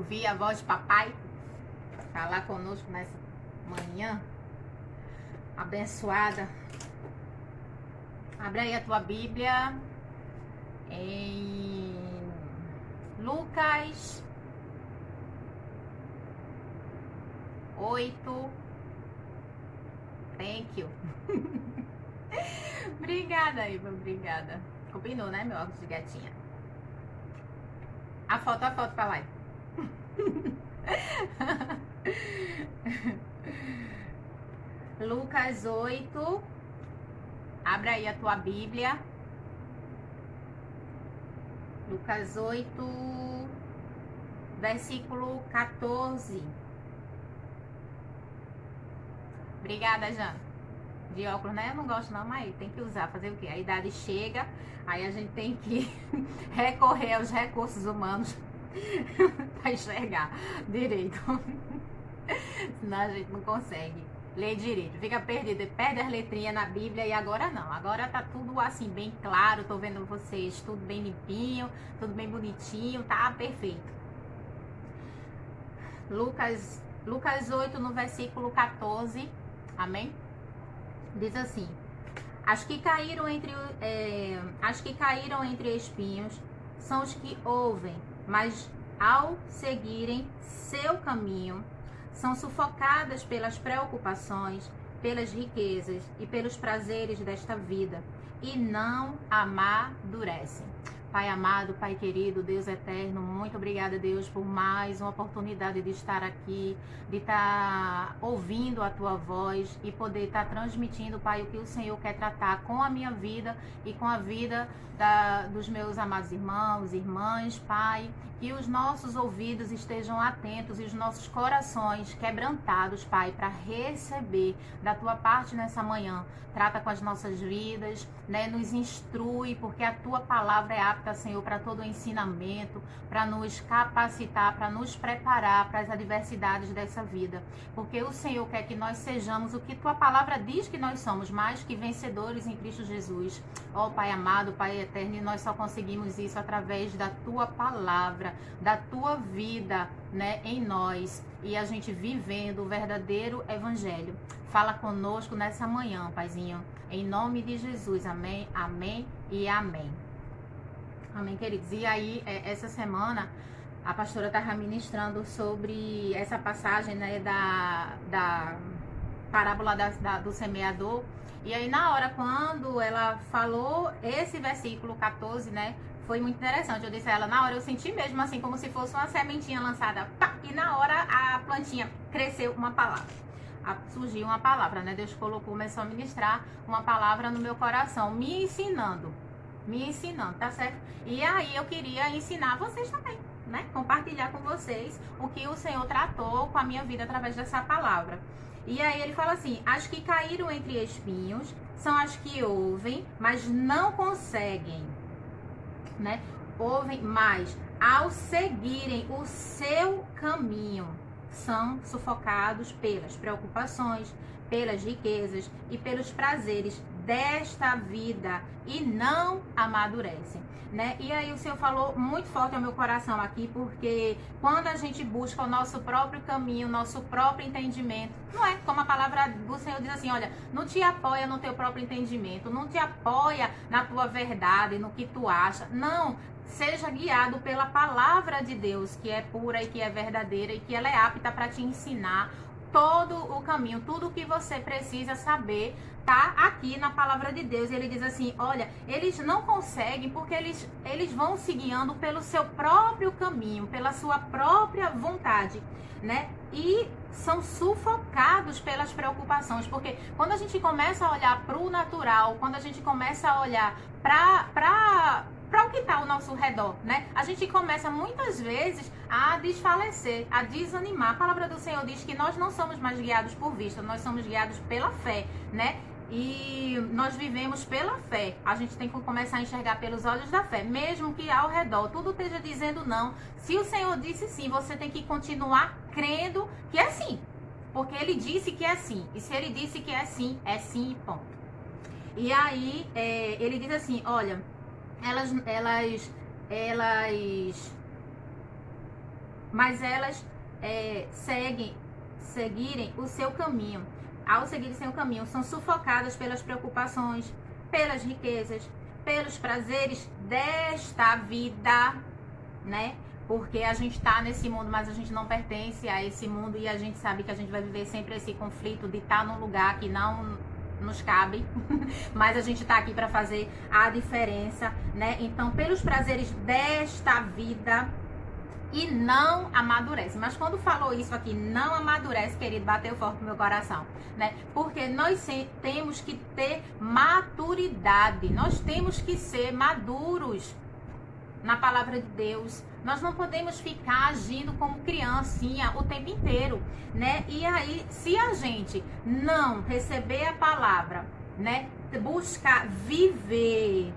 ouvir a voz de papai falar conosco nessa manhã abençoada. Abre aí a tua Bíblia em Lucas 8. Thank you. Obrigada, Iva, obrigada. Combinou, né, meu óculos de gatinha? A foto pra lá. Lucas 8. Abre aí a tua Bíblia. Lucas 8, versículo 14. Obrigada, Jana. De óculos, né? Eu não gosto não, mas tem que usar. Fazer o quê? A idade chega, aí a gente tem que recorrer aos recursos humanos para enxergar direito. Senão a gente não consegue ler direito. Fica perdido, perde as letrinhas na Bíblia e agora não. Agora tá tudo assim bem claro, tô vendo vocês tudo bem limpinho, tudo bem bonitinho, tá perfeito. Lucas 8 no versículo 14, amém? Diz assim: as que caíram entre espinhos são os que ouvem, mas ao seguirem seu caminho, são sufocadas pelas preocupações, pelas riquezas e pelos prazeres desta vida, e não amadurecem. Pai amado, Pai querido, Deus eterno, muito obrigada, Deus, por mais uma oportunidade de estar aqui, de estar ouvindo a Tua voz e poder estar transmitindo, Pai, o que o Senhor quer tratar com a minha vida e com a vida dos meus amados irmãos, irmãs, Pai, que os nossos ouvidos estejam atentos e os nossos corações quebrantados, Pai, para receber da Tua parte nessa manhã. Trata com as nossas vidas, né? Nos instrui, porque a Tua palavra é apta, Senhor, para todo o ensinamento, para nos capacitar, para nos preparar para as adversidades dessa vida. Porque o Senhor quer que nós sejamos o que Tua palavra diz que nós somos, mais que vencedores em Cristo Jesus. Ó Pai amado, Pai eterno, e nós só conseguimos isso através da Tua palavra, da Tua vida, né, em nós, e a gente vivendo o verdadeiro evangelho. Fala conosco nessa manhã, Paizinho, em nome de Jesus, amém, amém e amém. Amém, queridos. E aí, essa semana, a pastora estava ministrando sobre essa passagem, né, da parábola do semeador. E aí, na hora, quando ela falou esse versículo 14, né, foi muito interessante. Eu disse a ela, na hora eu senti mesmo assim, como se fosse uma sementinha lançada, pá, e na hora a plantinha cresceu uma palavra. Surgiu uma palavra, né? Deus começou a ministrar uma palavra no meu coração, me ensinando, tá certo? E aí eu queria ensinar vocês também, né? Compartilhar com vocês o que o Senhor tratou com a minha vida através dessa palavra. E aí ele fala assim: as que caíram entre espinhos são as que ouvem, mas não conseguem, né? Ouvem, mas ao seguirem o seu caminho, são sufocados pelas preocupações, pelas riquezas e pelos prazeres desta vida e não amadurecem, né? E aí o Senhor falou muito forte ao meu coração aqui, porque quando a gente busca o nosso próprio caminho, o nosso próprio entendimento, não é como a palavra do Senhor diz assim, olha, não te apoia no teu próprio entendimento, não te apoia na tua verdade, no que tu acha, não. Seja guiado pela palavra de Deus, que é pura e que é verdadeira e que ela é apta para te ensinar todo o caminho, tudo o que você precisa saber tá aqui na palavra de Deus. Ele diz assim, olha, eles não conseguem porque eles vão se guiando pelo seu próprio caminho, pela sua própria vontade, né? E são sufocados pelas preocupações, porque quando a gente começa a olhar para o natural, quando a gente começa a olhar para o que está ao nosso redor, né? A gente começa muitas vezes a desfalecer, a desanimar. A palavra do Senhor diz que nós não somos mais guiados por vista, nós somos guiados pela fé, né? E nós vivemos pela fé. A gente tem que começar a enxergar pelos olhos da fé, mesmo que ao redor tudo esteja dizendo não. Se o Senhor disse sim, você tem que continuar crendo que é sim, porque Ele disse que é sim. E se Ele disse que é sim e ponto. E aí Ele diz assim, olha, elas mas elas seguirem o seu caminho. Ao seguirem seu caminho, são sufocadas pelas preocupações, pelas riquezas, pelos prazeres desta vida, né? Porque a gente tá nesse mundo, mas a gente não pertence a esse mundo e a gente sabe que a gente vai viver sempre esse conflito de estar num lugar que não nos cabe, mas a gente tá aqui para fazer a diferença, né? Então, pelos prazeres desta vida e não amadurece. Mas quando falou isso aqui, não amadurece, querido, bateu forte no meu coração, né? Porque nós temos que ter maturidade, nós temos que ser maduros na palavra de Deus. Nós não podemos ficar agindo como criancinha o tempo inteiro, né? E aí, se a gente não receber a palavra, né? Buscar viver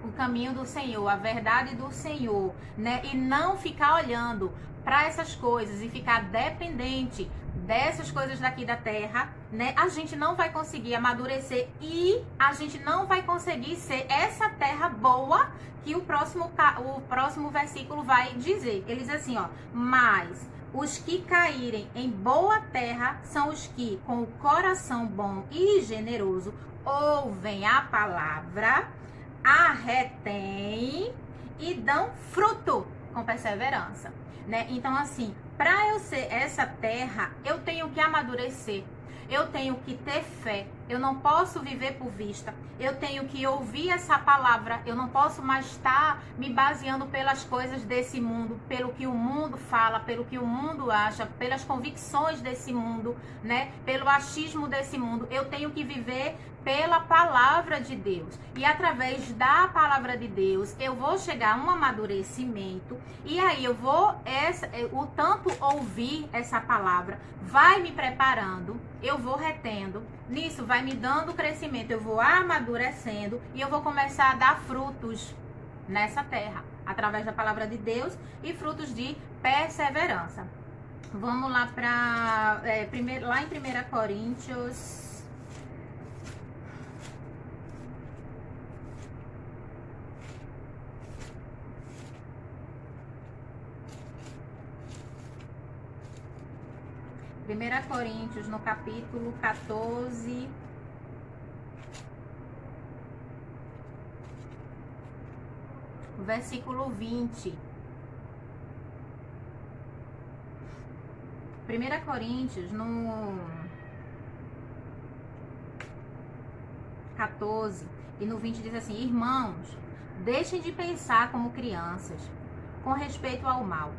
o caminho do Senhor, a verdade do Senhor, né? E não ficar olhando para essas coisas e ficar dependente dessas coisas daqui da terra, né? A gente não vai conseguir amadurecer e a gente não vai conseguir ser essa terra boa que o próximo versículo vai dizer. Ele diz assim, ó: mas os que caírem em boa terra são os que, com o coração bom e generoso, ouvem a palavra, a retém e dão fruto com perseverança, né? Então, assim, para eu ser essa terra, eu tenho que amadurecer, eu tenho que ter fé, eu não posso viver por vista, eu tenho que ouvir essa palavra, eu não posso mais estar me baseando pelas coisas desse mundo, pelo que o mundo fala, pelo que o mundo acha, pelas convicções desse mundo, né? Pelo achismo desse mundo. Eu tenho que viver pela palavra de Deus. E através da palavra de Deus, eu vou chegar a um amadurecimento. E aí eu vou, o tanto ouvir essa palavra vai me preparando, eu vou retendo. Nisso vai me dando crescimento, eu vou amadurecendo e eu vou começar a dar frutos nessa terra, através da palavra de Deus e frutos de perseverança. Vamos lá para lá em 1 Coríntios. Primeira Coríntios, no capítulo 14, versículo 20. 1 Coríntios, no 14 e no 20 diz assim: irmãos, deixem de pensar como crianças, com respeito ao mal.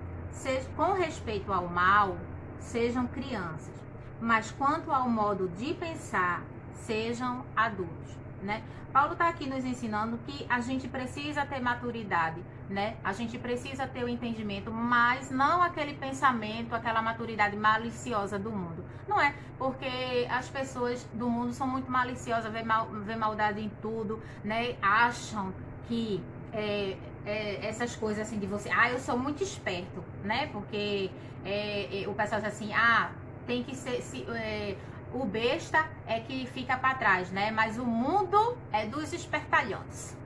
Sejam crianças, mas quanto ao modo de pensar, sejam adultos, né? Paulo está aqui nos ensinando que a gente precisa ter maturidade, né? A gente precisa ter o entendimento, mas não aquele pensamento, aquela maturidade maliciosa do mundo. Não é, porque as pessoas do mundo são muito maliciosas, vê maldade em tudo, né? Acham que essas coisas assim de você, eu sou muito esperto, né? Porque o pessoal diz assim, tem que ser, o besta é que fica para trás, né? Mas o mundo é dos espertalhões,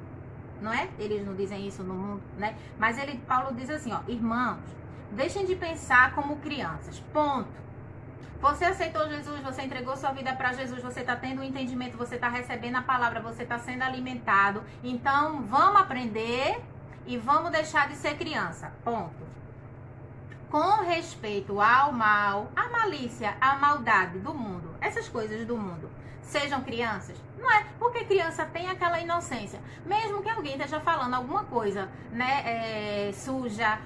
não é? Eles não dizem isso no mundo, né? Mas Paulo diz assim, ó: irmãos, deixem de pensar como crianças, ponto. Você aceitou Jesus, você entregou sua vida para Jesus, você está tendo um entendimento, você está recebendo a palavra, você está sendo alimentado. Então, vamos aprender e vamos deixar de ser criança, ponto. Com respeito ao mal, à malícia, à maldade do mundo, essas coisas do mundo, sejam crianças, não é? Porque criança tem aquela inocência. Mesmo que alguém esteja falando alguma coisa, né, suja,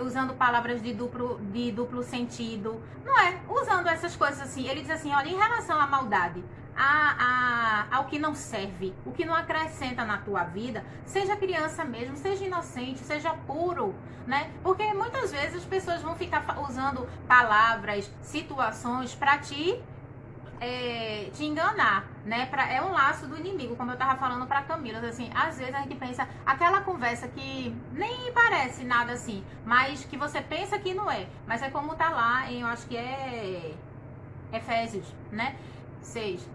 usando palavras de duplo sentido, não é? Usando essas coisas assim, ele diz assim, olha, em relação à maldade, ao que não serve, o que não acrescenta na tua vida, seja criança mesmo, seja inocente, seja puro, né? Porque muitas vezes as pessoas vão ficar usando palavras, situações para te enganar, né? É um laço do inimigo, como eu tava falando pra Camila, assim, às vezes a gente pensa, aquela conversa que nem parece nada assim, mas que você pensa que não é, mas é como tá lá em, eu acho que é Efésios, né? 6.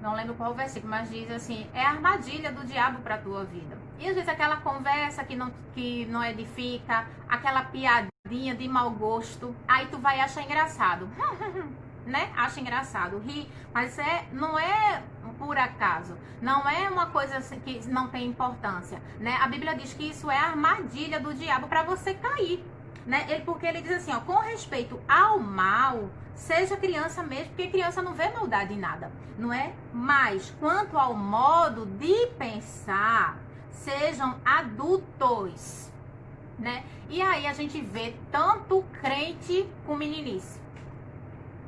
Não lembro qual o versículo, mas diz assim, é a armadilha do diabo pra tua vida. E às vezes aquela conversa que não edifica, aquela piada de mau gosto, aí tu vai achar engraçado. Né? Acha engraçado, ri, mas não é por acaso, não é uma coisa assim que não tem importância, né? A Bíblia diz que isso é a armadilha do diabo para você cair, né? Porque ele diz assim, ó, com respeito ao mal, seja criança mesmo, porque criança não vê maldade em nada, não é? Mas quanto ao modo de pensar, sejam adultos, né? E aí a gente vê tanto crente com meninice.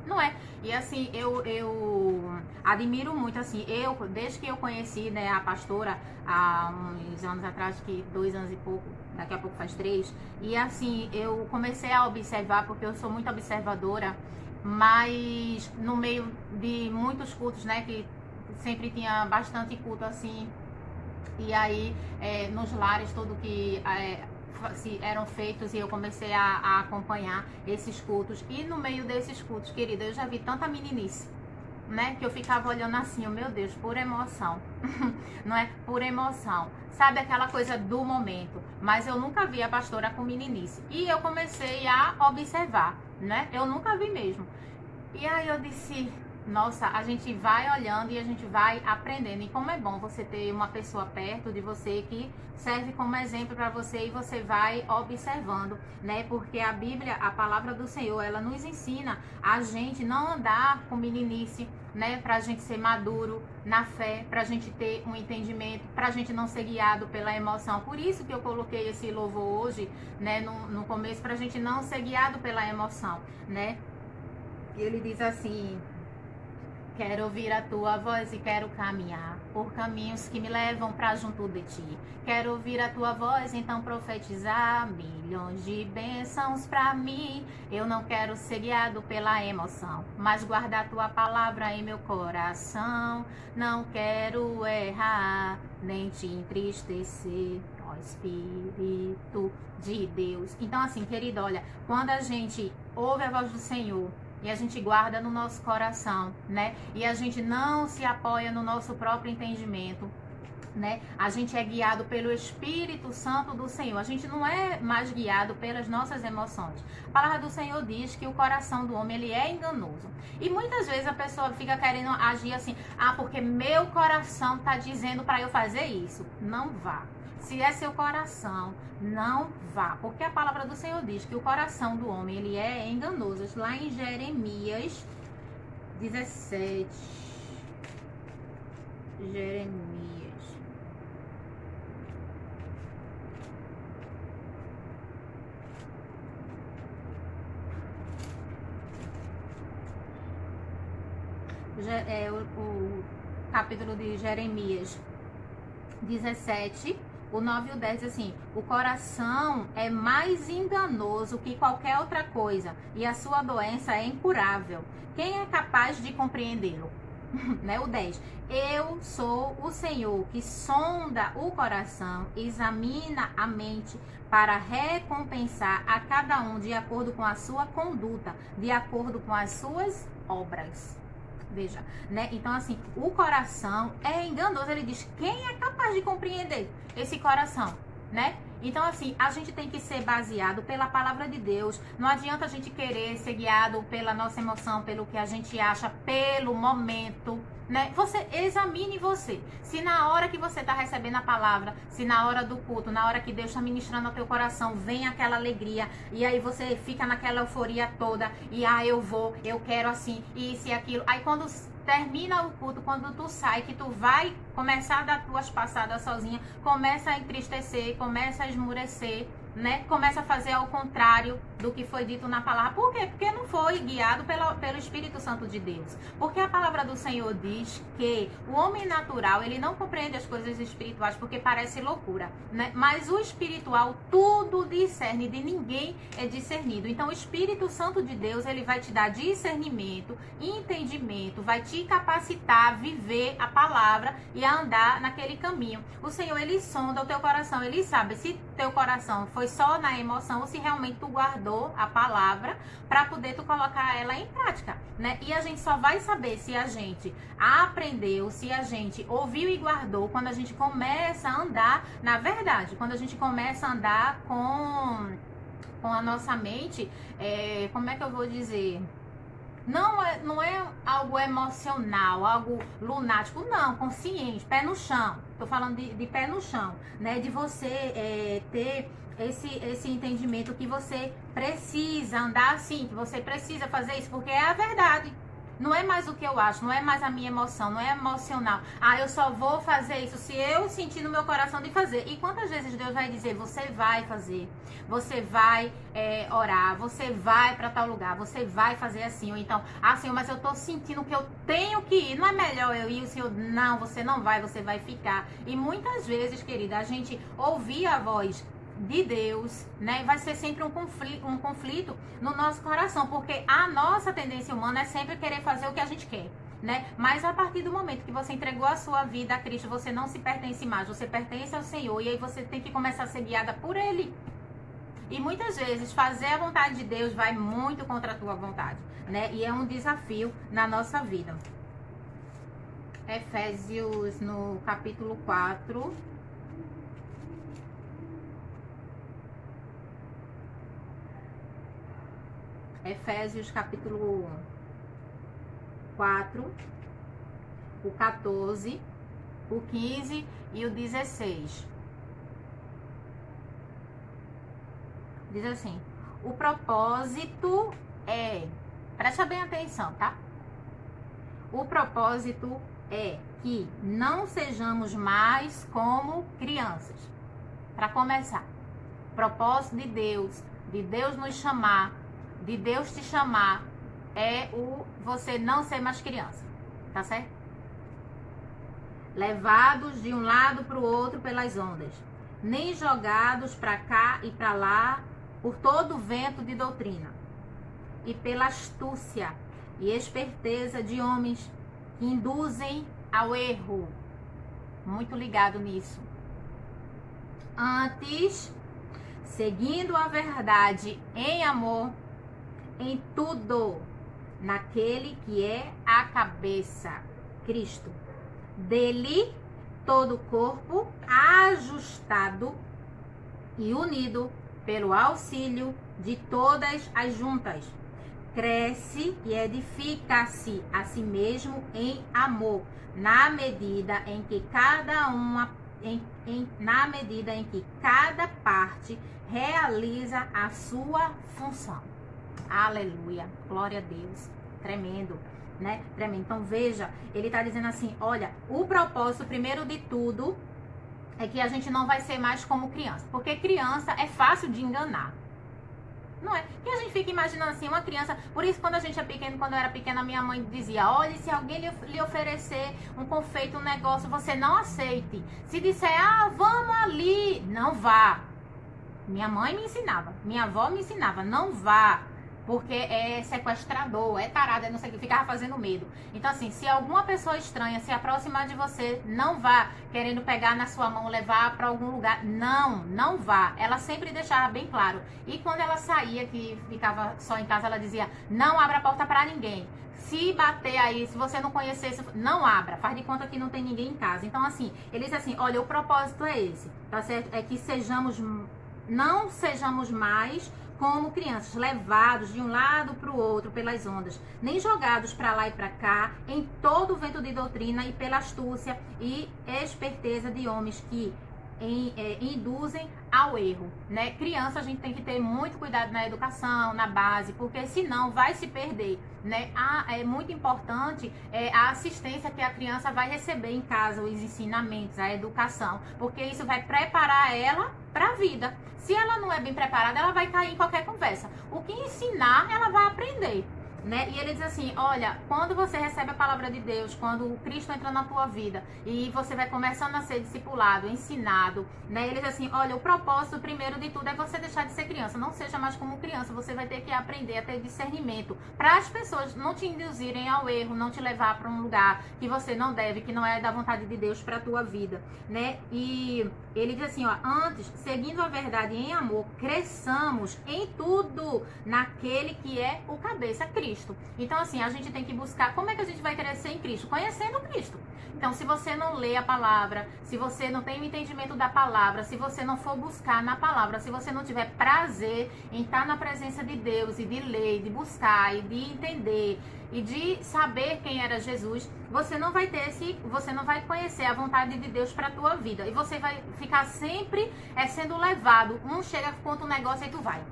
Não é? E assim, eu admiro muito, assim, desde que eu conheci, né, a pastora há uns anos atrás, que 2 anos e pouco, daqui a pouco faz 3, e assim, eu comecei a observar, porque eu sou muito observadora, mas no meio de muitos cultos, né, que sempre tinha bastante culto, assim, e aí, nos lares, tudo que eram feitos, e eu comecei a acompanhar esses cultos. E no meio desses cultos, querida, eu já vi tanta meninice, né? Que eu ficava olhando assim, oh, meu Deus, por emoção. Não é? Por emoção. Sabe, aquela coisa do momento. Mas eu nunca vi a pastora com meninice. E eu comecei a observar, né? Eu nunca vi mesmo. E aí eu disse, nossa, a gente vai olhando e a gente vai aprendendo. E como é bom você ter uma pessoa perto de você que serve como exemplo para você, e você vai observando, né? Porque a Bíblia, a palavra do Senhor, ela nos ensina a gente não andar com meninice, né? Pra gente ser maduro na fé, pra gente ter um entendimento, pra gente não ser guiado pela emoção. Por isso que eu coloquei esse louvor hoje, né? No começo, pra gente não ser guiado pela emoção, né? E ele diz assim: quero ouvir a tua voz e quero caminhar por caminhos que me levam para junto de ti. Quero ouvir a tua voz, então profetizar milhões de bênçãos para mim. Eu não quero ser guiado pela emoção, mas guardar tua palavra em meu coração. Não quero errar, nem te entristecer, ó Espírito de Deus. Então assim, querido, olha, quando a gente ouve a voz do Senhor, e a gente guarda no nosso coração, né? E a gente não se apoia no nosso próprio entendimento, né? A gente é guiado pelo Espírito Santo do Senhor. A gente não é mais guiado pelas nossas emoções. A palavra do Senhor diz que o coração do homem, ele é enganoso. E muitas vezes a pessoa fica querendo agir assim, porque meu coração tá dizendo para eu fazer isso. Não vá. Se é seu coração, não vá. Porque a palavra do Senhor diz que o coração do homem, ele é enganoso. Lá em Jeremias 17. Jeremias. O capítulo de Jeremias 17, o 9 e o 10 diz assim: o coração é mais enganoso que qualquer outra coisa, e a sua doença é incurável. Quem é capaz de compreendê-lo? Né? O 10. Eu sou o Senhor que sonda o coração, examina a mente, para recompensar a cada um de acordo com a sua conduta, de acordo com as suas obras. Veja, né? Então, assim, o coração é enganoso. Ele diz, quem é capaz de compreender esse coração, né? Então, assim, a gente tem que ser baseado pela palavra de Deus. Não adianta a gente querer ser guiado pela nossa emoção, pelo que a gente acha, pelo momento, né? Você examine você. Se na hora que você está recebendo a palavra, se na hora do culto, na hora que Deus está ministrando ao teu coração, vem aquela alegria, e aí você fica naquela euforia toda, e eu quero assim, isso e aquilo. Aí quando termina o culto, quando tu sai, que tu vai começar a dar tuas passadas sozinha, começa a entristecer, começa a esmurecer, né? Começa a fazer ao contrário do que foi dito na palavra. Por quê? Porque não foi guiado pelo Espírito Santo de Deus. Porque a palavra do Senhor diz que o homem natural, ele não compreende as coisas espirituais porque parece loucura, né? Mas o espiritual tudo discerne, de ninguém é discernido. Então o Espírito Santo de Deus, ele vai te dar discernimento, entendimento, vai te capacitar a viver a palavra e a andar naquele caminho. O Senhor, ele sonda o teu coração, ele sabe se teu coração foi só na emoção ou se realmente tu guardou a palavra para poder tu colocar ela em prática, né? E a gente só vai saber se a gente aprendeu, se a gente ouviu e guardou quando a gente começa a andar na verdade, quando a gente começa a andar com com a nossa mente, como é que eu vou dizer? Não é algo emocional, algo lunático, não, consciente, pé no chão. Tô falando de pé no chão, né? De você ter esse entendimento que você precisa andar assim, que você precisa fazer isso, porque é a verdade. Não é mais o que eu acho, não é mais a minha emoção, não é emocional. Ah, eu só vou fazer isso se eu sentir no meu coração de fazer. E quantas vezes Deus vai dizer, você vai fazer, você vai orar, você vai para tal lugar, você vai fazer assim. Ou então, ah, Senhor, mas eu tô sentindo que eu tenho que ir. Não é melhor eu ir? O Senhor, não, você não vai, você vai ficar. E muitas vezes, querida, a gente ouvir a voz de Deus, né? Vai ser sempre um conflito no nosso coração, porque a nossa tendência humana é sempre querer fazer o que a gente quer, né? Mas a partir do momento que você entregou a sua vida a Cristo, você não se pertence mais, você pertence ao Senhor, e aí você tem que começar a ser guiada por Ele. E muitas vezes fazer a vontade de Deus vai muito contra a tua vontade, né? E é um desafio na nossa vida. Efésios no capítulo 4. Efésios capítulo 4, o 14, o 15 e o 16. Diz assim, o propósito presta bem atenção, tá? O propósito é que não sejamos mais como crianças. Para começar, propósito de Deus nos chamar, de Deus te chamar, é você não ser mais criança, tá certo? Levados de um lado para o outro pelas ondas, nem jogados para cá e para lá por todo o vento de doutrina, e pela astúcia e esperteza de homens que induzem ao erro. Muito ligado nisso. Antes, seguindo a verdade em amor, em tudo, naquele que é a cabeça, Cristo. Dele, todo o corpo, ajustado e unido pelo auxílio de todas as juntas, cresce e edifica-se a si mesmo em amor, na medida em que cada parte realiza a sua função. Aleluia, glória a Deus, tremendo, né? Tremendo. Então veja, ele está dizendo assim, olha, o propósito primeiro de tudo é que a gente não vai ser mais como criança, porque criança é fácil de enganar, não é? E a gente fica imaginando assim, uma criança, por isso quando a gente é pequeno, quando eu era pequena, minha mãe dizia, olha, se alguém lhe oferecer um confeito, um negócio, você não aceite. Se disser, vamos ali, não vá. Minha mãe me ensinava, minha avó me ensinava, não vá. Porque é sequestrador, é tarado, é não sei o que, ficava fazendo medo. Então assim, se alguma pessoa estranha se aproximar de você, não vá querendo pegar na sua mão, levar para algum lugar. Não vá. Ela sempre deixava bem claro. E quando ela saía, que ficava só em casa, ela dizia, não abra a porta para ninguém. Se bater aí, se você não conhecesse, não abra. Faz de conta que não tem ninguém em casa. Então assim, ele diz assim, olha, o propósito é esse, tá certo? É que não sejamos mais como crianças, levados de um lado para o outro pelas ondas, nem jogados para lá e para cá, em todo o vento de doutrina e pela astúcia e esperteza de homens que induzem ao erro, né? Criança, a gente tem que ter muito cuidado na educação, na base, porque senão vai se perder, né? É muito importante a assistência que a criança vai receber em casa, os ensinamentos, a educação, porque isso vai preparar ela para a vida. Se ela não é bem preparada, ela vai cair em qualquer conversa. O que ensinar, ela vai aprender, né? E ele diz assim, olha, quando você recebe a palavra de Deus, quando o Cristo entra na tua vida e você vai começando a ser discipulado, ensinado, né? Ele diz assim, olha, o propósito primeiro de tudo é você deixar de ser criança, não seja mais como criança, você vai ter que aprender a ter discernimento para as pessoas não te induzirem ao erro, não te levar para um lugar que você não deve, que não é da vontade de Deus para a tua vida, né? E ele diz assim, ó, antes, seguindo a verdade em amor, cresçamos em tudo naquele que é o cabeça, Cristo. Então, assim, a gente tem que buscar como é que a gente vai crescer em Cristo? Conhecendo Cristo. Então, se você não lê a palavra, se você não tem o entendimento da palavra, se você não for buscar na palavra, se você não tiver prazer em estar na presença de Deus e de ler, de buscar e de entender e de saber quem era Jesus, você não vai você não vai conhecer a vontade de Deus para a tua vida. E você vai ficar sempre sendo levado. Um chega, conta um negócio e tu vai.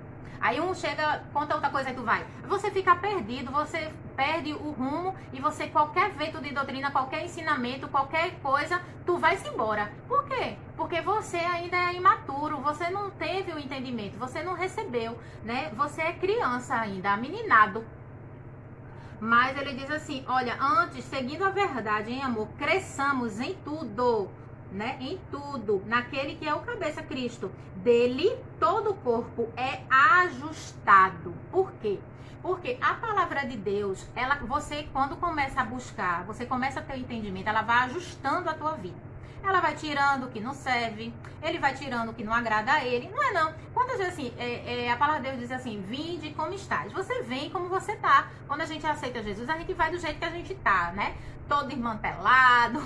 Aí um chega, conta outra coisa e tu vai. Você fica perdido, você perde o rumo e você, qualquer vento de doutrina, qualquer ensinamento, qualquer coisa, tu vai-se embora. Por quê? Porque você ainda é imaturo, você não teve o entendimento, você não recebeu, né? Você é criança ainda, ameninado. Mas ele diz assim, olha, antes, seguindo a verdade em amor, cresçamos em tudo, né? Em tudo, naquele que é o cabeça, Cristo. Dele, todo o corpo é ajustado. Por quê? Porque a palavra de Deus, você quando começa a buscar, você começa a ter entendimento, ela vai ajustando a tua vida. Ela vai tirando o que não serve, ele vai tirando o que não agrada a ele. Não é não. Quando assim, a palavra de Deus diz assim, vinde como estás. Você vem como você tá. Quando a gente aceita Jesus, a gente vai do jeito que a gente tá, né? Todo desmantelado,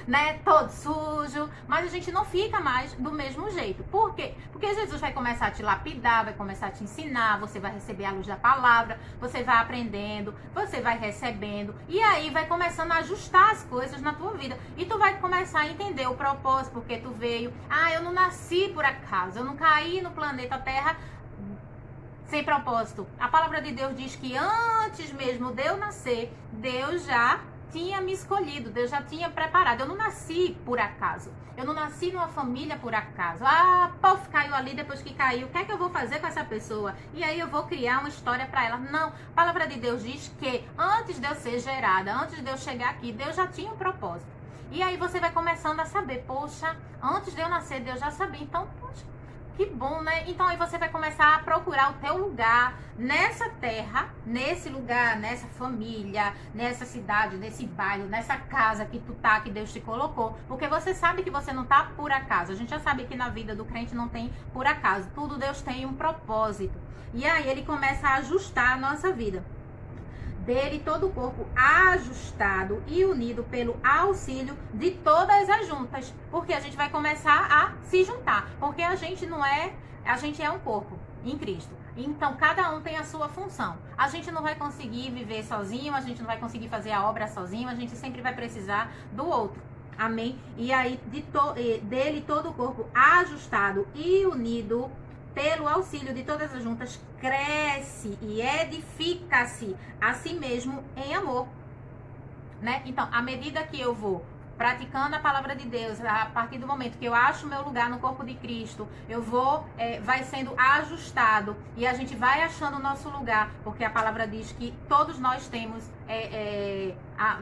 né? Todo sujo. Mas a gente não fica mais do mesmo jeito. Por quê? Porque Jesus vai começar a te lapidar, vai começar a te ensinar, você vai receber a luz da palavra, você vai aprendendo, você vai recebendo. E aí vai começando a ajustar as coisas na tua vida. E tu vai começar a entender o propósito, porque tu veio. Ah, eu não nasci por acaso, eu não caí no planeta Terra sem propósito. A palavra de Deus diz que antes mesmo de eu nascer, Deus já tinha me escolhido, Deus já tinha preparado. Eu não nasci por acaso. Eu não nasci numa família por acaso. Ah, pof, caiu ali, depois que caiu, o que é que eu vou fazer com essa pessoa? E aí eu vou criar uma história para ela. Não, a palavra de Deus diz que antes de eu ser gerada, antes de eu chegar aqui, Deus já tinha um propósito. E aí você vai começando a saber, poxa, antes de eu nascer, Deus já sabia. Então, poxa, que bom, né? Então aí você vai começar a procurar o teu lugar nessa terra, nesse lugar, nessa família, nessa cidade, nesse bairro, nessa casa que tu tá, que Deus te colocou. Porque você sabe que você não tá por acaso. A gente já sabe que na vida do crente não tem por acaso. Tudo Deus tem um propósito. E aí ele começa a ajustar a nossa vida. Dele todo o corpo ajustado e unido pelo auxílio de todas as juntas. Porque a gente vai começar a se juntar. Porque a gente é um corpo em Cristo. Então, cada um tem a sua função. A gente não vai conseguir viver sozinho, a gente não vai conseguir fazer a obra sozinho, a gente sempre vai precisar do outro. Amém? E aí, dele todo o corpo ajustado e unido pelo auxílio de todas as juntas, cresce e edifica-se a si mesmo em amor, né? Então, à medida que eu vou praticando a palavra de Deus, a partir do momento que eu acho o meu lugar no corpo de Cristo, eu vou, vai sendo ajustado e a gente vai achando o nosso lugar, porque a palavra diz que todos nós temos,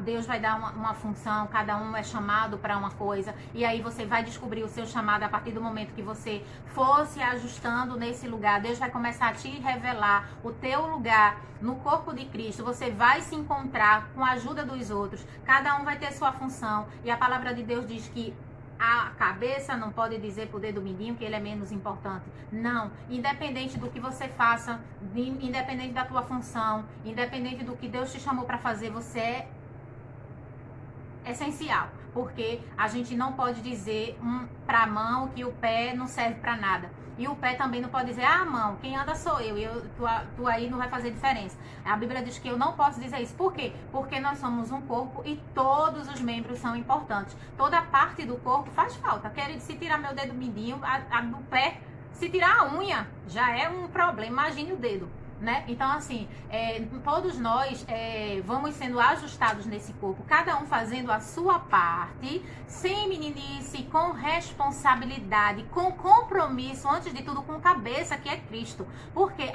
Deus vai dar uma função, cada um é chamado para uma coisa, e aí você vai descobrir o seu chamado a partir do momento que você for se ajustando nesse lugar. Deus vai começar a te revelar o teu lugar no corpo de Cristo. Você vai se encontrar com a ajuda dos outros, cada um vai ter sua função, e a palavra de Deus diz que a cabeça não pode dizer pro dedo mindinho que ele é menos importante. Não. Independente do que você faça, independente da tua função, independente do que Deus te chamou para fazer, você é essencial. Porque a gente não pode dizer para a mão que o pé não serve para nada. E o pé também não pode dizer, mão, quem anda sou eu, e tu aí não vai fazer diferença. A Bíblia diz que eu não posso dizer isso. Por quê? Porque nós somos um corpo e todos os membros são importantes. Toda parte do corpo faz falta. Quero, se tirar meu dedo mindinho, a do pé, se tirar a unha, já é um problema. Imagine o dedo. Né? Então, assim, todos nós vamos sendo ajustados nesse corpo, cada um fazendo a sua parte, sem meninice, com responsabilidade, com compromisso, antes de tudo, com cabeça, que é Cristo. Porque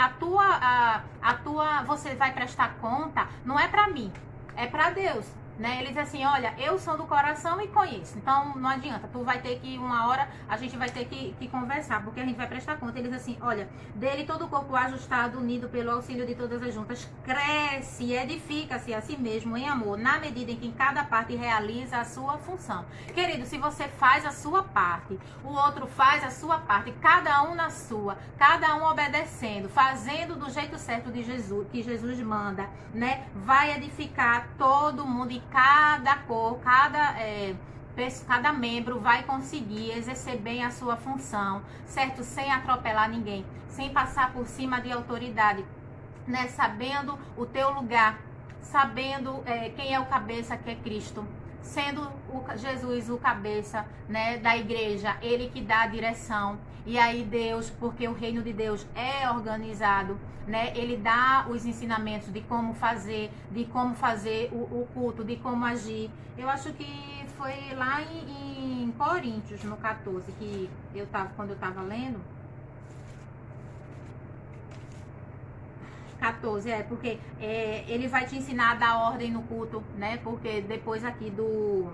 você vai prestar conta, não é pra mim, é pra Deus. Né? Ele diz assim, olha, eu sou do coração e conheço. Então, não adianta. Tu vai ter que, uma hora, a gente vai ter que conversar, porque a gente vai prestar conta. Ele diz assim, olha, dele todo o corpo ajustado, unido pelo auxílio de todas as juntas, cresce e edifica-se a si mesmo em amor, na medida em que cada parte realiza a sua função. Querido, se você faz a sua parte, o outro faz a sua parte, cada um na sua, cada um obedecendo, fazendo do jeito certo de Jesus, que Jesus manda, né? Vai edificar todo mundo e cada cor, cada membro vai conseguir exercer bem a sua função, certo? Sem atropelar ninguém, sem passar por cima de autoridade, né? Sabendo o teu lugar, sabendo quem é o cabeça, que é Cristo, sendo Jesus o cabeça, né, da igreja, ele que dá a direção. E aí Deus, porque o reino de Deus é organizado, né, ele dá os ensinamentos de como fazer o culto, de como agir. Eu acho que foi lá em Coríntios, no 14, que quando eu estava lendo. 14, porque ele vai te ensinar a dar ordem no culto, né? Porque depois aqui no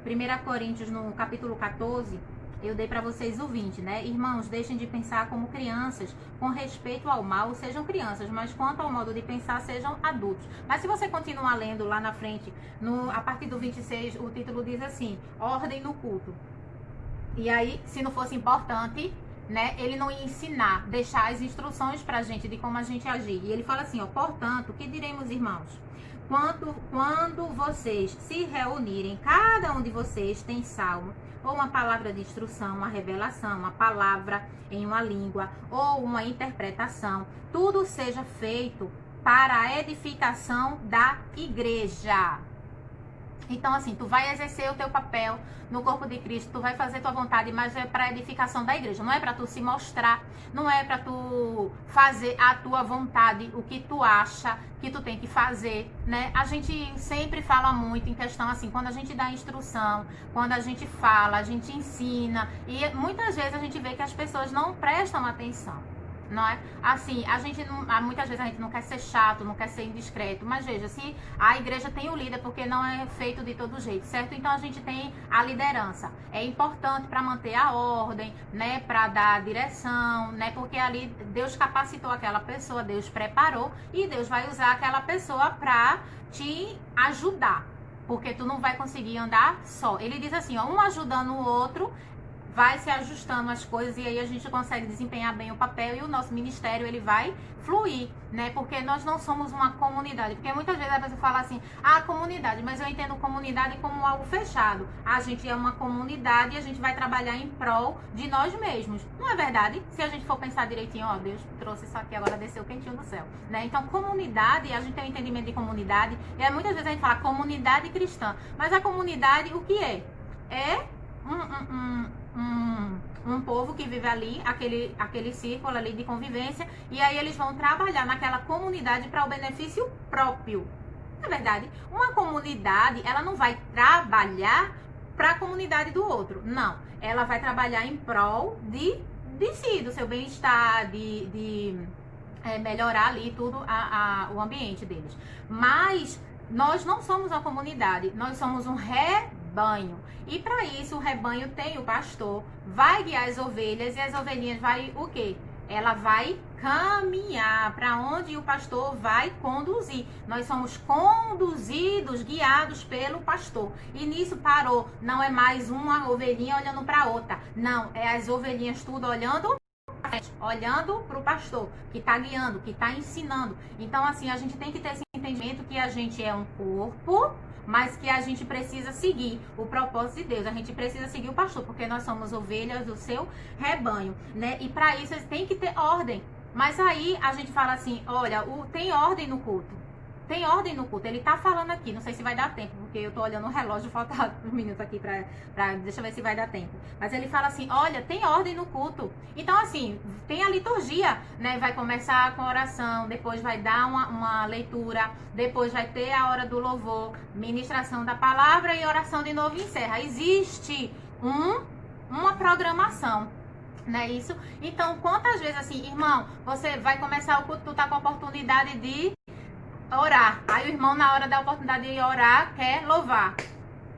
1 Coríntios, no capítulo 14, eu dei para vocês o 20, né? Irmãos, deixem de pensar como crianças, com respeito ao mal, sejam crianças, mas quanto ao modo de pensar, sejam adultos. Mas se você continuar lendo lá na frente, a partir do 26, o título diz assim, ordem no culto. E aí, se não fosse importante, né, ele não ia ensinar, deixar as instruções pra gente de como a gente agir. E ele fala assim, ó, portanto, que diremos, irmãos? Quando vocês se reunirem, cada um de vocês tem salmo, ou uma palavra de instrução, uma revelação, uma palavra em uma língua, ou uma interpretação, tudo seja feito para a edificação da igreja. Então, assim, tu vai exercer o teu papel no corpo de Cristo, tu vai fazer tua vontade, mas é para edificação da igreja. Não é para tu se mostrar, não é para tu fazer a tua vontade, o que tu acha que tu tem que fazer, né? A gente sempre fala muito em questão, assim, quando a gente dá instrução, quando a gente fala, a gente ensina, e muitas vezes a gente vê que as pessoas não prestam atenção. Não é? Assim, muitas vezes a gente não quer ser chato, não quer ser indiscreto, mas veja, se a igreja tem o líder, porque não é feito de todo jeito, certo? Então a gente tem a liderança. É importante para manter a ordem, né? Para dar direção, né? Porque ali Deus capacitou aquela pessoa, Deus preparou e Deus vai usar aquela pessoa para te ajudar, porque tu não vai conseguir andar só. Ele diz assim, ó, um ajudando o outro, vai se ajustando as coisas e aí a gente consegue desempenhar bem o papel e o nosso ministério, ele vai fluir, né? Porque nós não somos uma comunidade. Porque muitas vezes a pessoa fala assim, comunidade, mas eu entendo comunidade como algo fechado. A gente é uma comunidade e a gente vai trabalhar em prol de nós mesmos. Não é verdade? Se a gente for pensar direitinho, ó, Deus trouxe isso aqui, agora desceu quentinho do céu, né? Então, comunidade, a gente tem um entendimento de comunidade, e aí muitas vezes a gente fala comunidade cristã. Mas a comunidade, o que é? É um povo que vive ali, aquele círculo ali de convivência, e aí eles vão trabalhar naquela comunidade para o benefício próprio. Na verdade, uma comunidade, ela não vai trabalhar para a comunidade do outro, não. Ela vai trabalhar em prol de si, do seu bem-estar, de melhorar ali tudo o ambiente deles. Mas nós não somos uma comunidade, nós somos um rebanho. E para isso o rebanho tem o pastor, vai guiar as ovelhas e as ovelhinhas vai o quê? Ela vai caminhar para onde o pastor vai conduzir. Nós somos conduzidos, guiados pelo pastor. E nisso parou. Não é mais uma ovelhinha olhando para outra. Não, é as ovelhinhas tudo olhando para o pastor, que está guiando, que está ensinando. Então, assim, a gente tem que ter esse entendimento que a gente é um corpo, mas que a gente precisa seguir o propósito de Deus. A gente precisa seguir o pastor, porque nós somos ovelhas do seu rebanho, né? E para isso tem que ter ordem. Mas aí a gente fala assim, olha, tem ordem no culto. Tem ordem no culto. Ele tá falando aqui, não sei se vai dar tempo, porque eu tô olhando o relógio, falta uns minutos aqui deixa eu ver se vai dar tempo. Mas ele fala assim, olha, tem ordem no culto. Então, assim, tem a liturgia, né? Vai começar com oração, depois vai dar uma leitura, depois vai ter a hora do louvor, ministração da palavra e oração de novo e encerra. Existe uma programação. Não é isso? Então, quantas vezes assim, irmão, você vai começar o culto, tu tá com a oportunidade de orar. Aí o irmão, na hora da oportunidade de orar, quer louvar.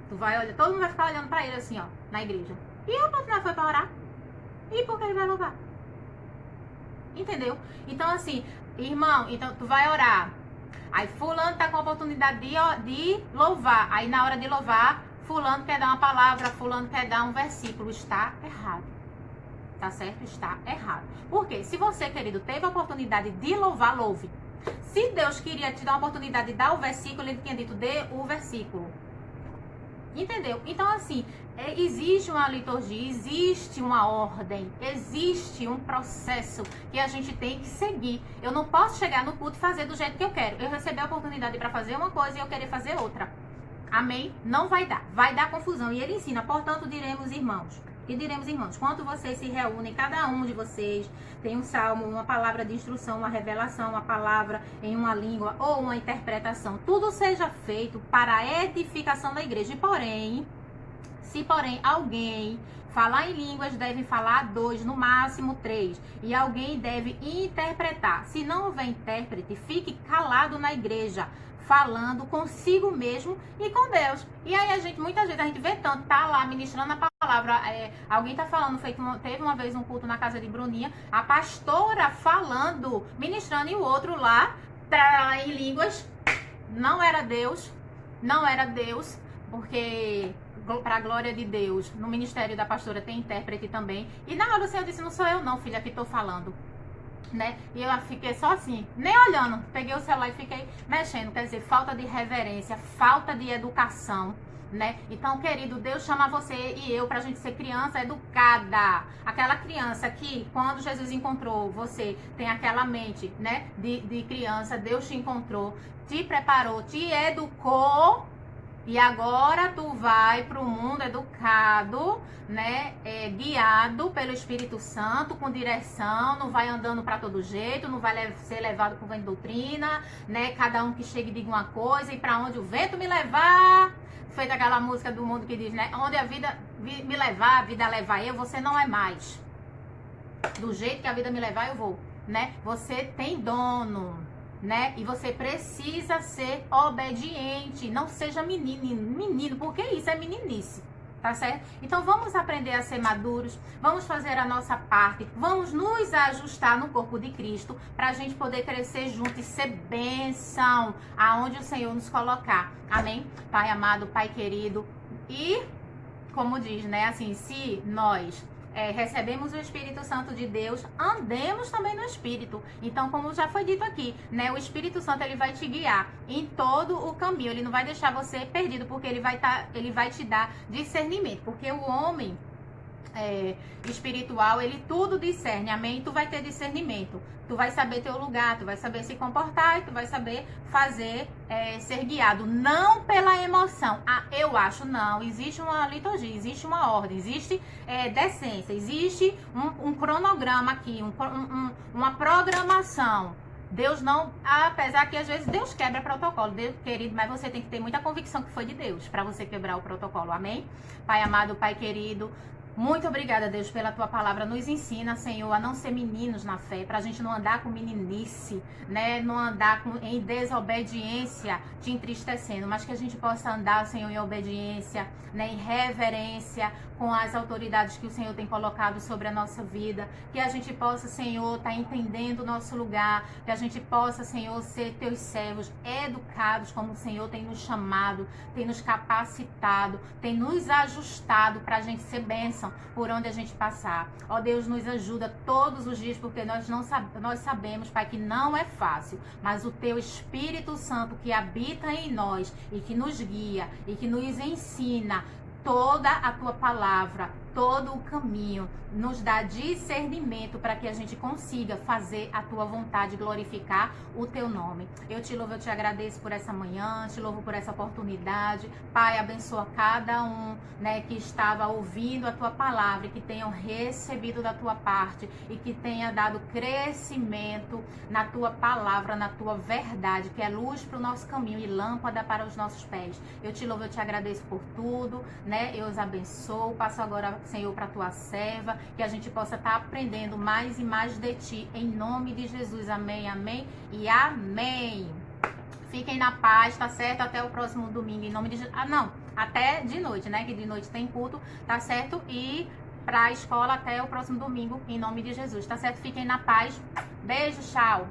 Tu vai olhar, todo mundo vai ficar olhando pra ele assim, ó, na igreja. E a oportunidade foi pra orar? E por que ele vai louvar? Entendeu? Então, assim, irmão, então tu vai orar. Aí fulano tá com a oportunidade de louvar. Aí na hora de louvar, fulano quer dar uma palavra, fulano quer dar um versículo. Está errado. Tá certo? Está errado. Por quê? Se você, querido, teve a oportunidade de louvar, louve. Se Deus queria te dar uma oportunidade de dar o versículo, ele tinha dito, dê o versículo. Entendeu? Então, assim, existe uma liturgia, existe uma ordem, existe um processo que a gente tem que seguir. Eu não posso chegar no culto e fazer do jeito que eu quero. Eu recebi a oportunidade para fazer uma coisa e eu querer fazer outra. Amém? Não vai dar. Vai dar confusão. E ele ensina, portanto, diremos irmãos. E diremos, irmãos, quando vocês se reúnem, cada um de vocês tem um salmo, uma palavra de instrução, uma revelação, uma palavra em uma língua ou uma interpretação. Tudo seja feito para a edificação da igreja. Se porém alguém falar em línguas, deve falar 2, no máximo 3. E alguém deve interpretar. Se não houver intérprete, fique calado na igreja, falando consigo mesmo e com Deus. E aí muitas vezes a gente vê tanto, tá lá ministrando a palavra, alguém tá falando, teve uma vez um culto na casa de Bruninha, a pastora falando, ministrando, e o outro lá, em línguas, não era Deus, porque para a glória de Deus, no ministério da pastora tem intérprete também. E na hora o Senhor disse, não sou eu não, filha, que tô falando. Né? E eu fiquei só assim, nem olhando, peguei o celular e fiquei mexendo, quer dizer, falta de reverência, falta de educação, né? Então, querido, Deus chama você e eu pra gente ser criança educada, aquela criança que quando Jesus encontrou você, tem aquela mente, né, de criança, Deus te encontrou, te preparou, te educou. E agora tu vai para o mundo educado, né? Guiado pelo Espírito Santo, com direção, não vai andando para todo jeito, não vai ser levado por vento de doutrina, né? Cada um que chega e diga uma coisa, e para onde o vento me levar. Feita aquela música do mundo que diz, né? Onde a vida me levar, a vida levar eu, você não é mais. Do jeito que a vida me levar, eu vou, né? Você tem dono, né? E você precisa ser obediente. Não seja menino, porque isso é meninice, tá certo? Então vamos aprender a ser maduros, vamos fazer a nossa parte, vamos nos ajustar no corpo de Cristo, pra gente poder crescer junto e ser bênção aonde o Senhor nos colocar. Amém? Pai amado, Pai querido, e como diz, né? Assim, se nós recebemos o Espírito Santo de Deus, andemos também no Espírito. Então, como já foi dito aqui, né, o Espírito Santo ele vai te guiar em todo o caminho. Ele não vai deixar você perdido, porque ele vai te dar discernimento. Porque o homem espiritual, ele tudo discerne, amém? Tu vai ter discernimento. Tu vai saber teu lugar, tu vai saber se comportar e tu vai saber fazer, ser guiado. Não pela emoção. Ah, eu acho, não. Existe uma liturgia, existe uma ordem, existe decência, existe um cronograma aqui, uma programação. Deus não, apesar que às vezes Deus quebra protocolo, Deus, querido, mas você tem que ter muita convicção que foi de Deus para você quebrar o protocolo, amém? Pai amado, Pai querido, muito obrigada, Deus, pela tua palavra. Nos ensina, Senhor, a não ser meninos na fé, pra gente não andar com meninice, né? Não andar em desobediência, te entristecendo, mas que a gente possa andar, Senhor, em obediência, né? Em reverência com as autoridades que o Senhor tem colocado sobre a nossa vida. Que a gente possa, Senhor, estar entendendo o nosso lugar. Que a gente possa, Senhor, ser teus servos educados, como o Senhor tem nos chamado, tem nos capacitado, tem nos ajustado pra gente ser bênção por onde a gente passar. Ó Deus, nos ajuda todos os dias, porque nós sabemos, Pai, que não é fácil, mas o teu Espírito Santo que habita em nós e que nos guia e que nos ensina toda a tua palavra, todo o caminho, nos dá discernimento para que a gente consiga fazer a tua vontade, glorificar o teu nome. Eu te louvo, eu te agradeço por essa manhã, te louvo por essa oportunidade. Pai, abençoa cada um, né, que estava ouvindo a tua palavra e que tenham recebido da tua parte e que tenha dado crescimento na tua palavra, na tua verdade, que é luz para o nosso caminho e lâmpada para os nossos pés. Eu te louvo, eu te agradeço por tudo, né? Eu os abençoo. Passo agora, Senhor, para a tua serva, que a gente possa estar aprendendo mais e mais de ti, em nome de Jesus. Amém, amém e amém. Fiquem na paz, tá certo? Até o próximo domingo, em nome de Jesus. Até de noite, né? Que de noite tem culto, tá certo? E pra escola até o próximo domingo, em nome de Jesus, tá certo? Fiquem na paz. Beijo, tchau.